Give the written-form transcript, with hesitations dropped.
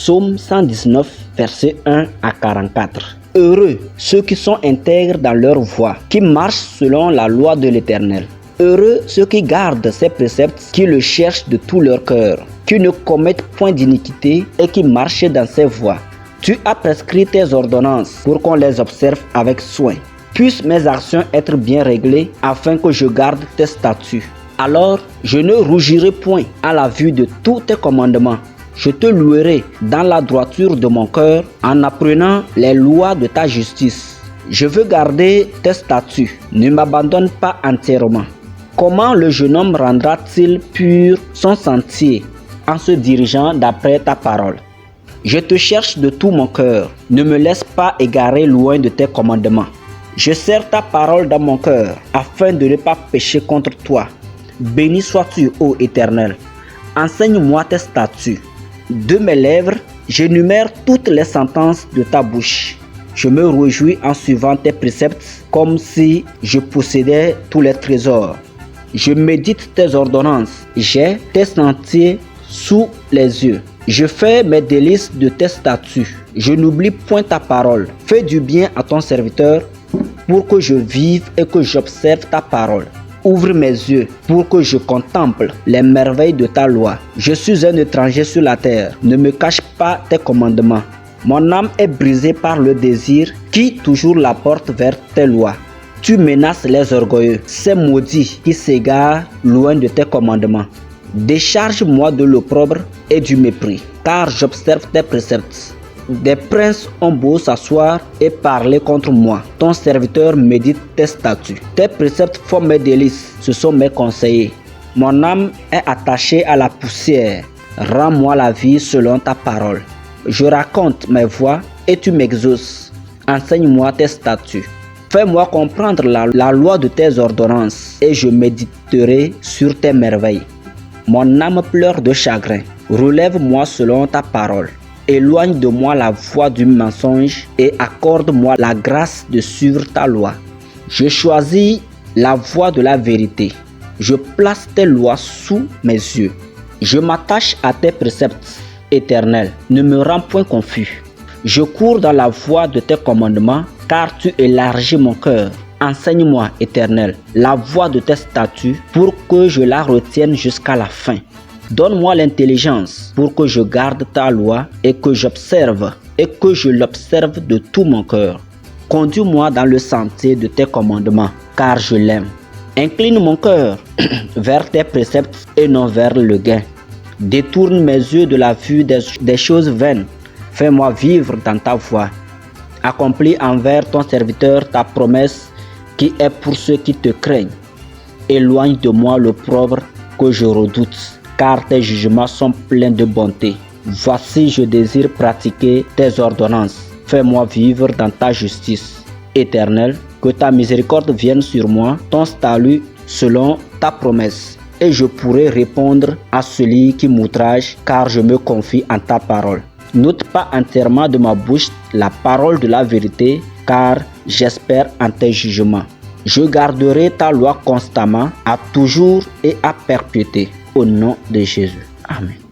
Psaume 119, versets 1 à 44. Heureux ceux qui sont intègres dans leur voie, qui marchent selon la loi de l'Éternel. Heureux ceux qui gardent ses préceptes, qui le cherchent de tout leur cœur, qui ne commettent point d'iniquité et qui marchent dans ses voies. Tu as prescrit tes ordonnances pour qu'on les observe avec soin. Puissent mes actions être bien réglées afin que je garde tes statuts. Alors je ne rougirai point à la vue de tous tes commandements. Je te louerai dans la droiture de mon cœur en apprenant les lois de ta justice. Je veux garder tes statuts. Ne m'abandonne pas entièrement. Comment le jeune homme rendra-t-il pur son sentier en se dirigeant d'après ta parole? Je te cherche de tout mon cœur. Ne me laisse pas égarer loin de tes commandements. Je serre ta parole dans mon cœur afin de ne pas pécher contre toi. Béni sois-tu, ô Éternel. Enseigne-moi tes statuts. De mes lèvres, j'énumère toutes les sentences de ta bouche. Je me réjouis en suivant tes préceptes comme si je possédais tous les trésors. Je médite tes ordonnances. J'ai tes sentiers sous les yeux. Je fais mes délices de tes statuts. Je n'oublie point ta parole. Fais du bien à ton serviteur pour que je vive et que j'observe ta parole. Ouvre mes yeux pour que je contemple les merveilles de ta loi. Je suis un étranger sur la terre. Ne me cache pas tes commandements. Mon âme est brisée par le désir qui toujours la porte vers tes lois. Tu menaces les orgueilleux, ces maudits qui s'égarent loin de tes commandements. Décharge-moi de l'opprobre et du mépris, car j'observe tes préceptes. Des princes ont beau s'asseoir et parler contre moi. Ton serviteur médite tes statuts. Tes préceptes font mes délices, ce sont mes conseillers. Mon âme est attachée à la poussière. Rends-moi la vie selon ta parole. Je raconte mes voies et tu m'exauces. Enseigne-moi tes statuts. Fais-moi comprendre la loi de tes ordonnances et je méditerai sur tes merveilles. Mon âme pleure de chagrin. Relève-moi selon ta parole. Éloigne de moi la voie du mensonge et accorde-moi la grâce de suivre ta loi. Je choisis la voie de la vérité. Je place tes lois sous mes yeux. Je m'attache à tes préceptes, Éternel. Ne me rends point confus. Je cours dans la voie de tes commandements, car tu élargis mon cœur. Enseigne-moi, Éternel, la voie de tes statuts pour que je la retienne jusqu'à la fin. Donne-moi l'intelligence pour que je garde ta loi et que j'observe de tout mon cœur. Conduis-moi dans le sentier de tes commandements, car je l'aime. Incline mon cœur vers tes préceptes et non vers le gain. Détourne mes yeux de la vue des choses vaines. Fais-moi vivre dans ta voie. Accomplis envers ton serviteur ta promesse qui est pour ceux qui te craignent. Éloigne de moi l'opprobre que je redoute, car tes jugements sont pleins de bonté. Voici, je désire pratiquer tes ordonnances. Fais-moi vivre dans ta justice. Éternel, que ta miséricorde vienne sur moi, ton salut selon ta promesse. Et je pourrai répondre à celui qui m'outrage, car je me confie en ta parole. N'ôte pas entièrement de ma bouche la parole de la vérité, car j'espère en tes jugements. Je garderai ta loi constamment, à toujours et à perpétuité. Au nom de Jésus. Amen.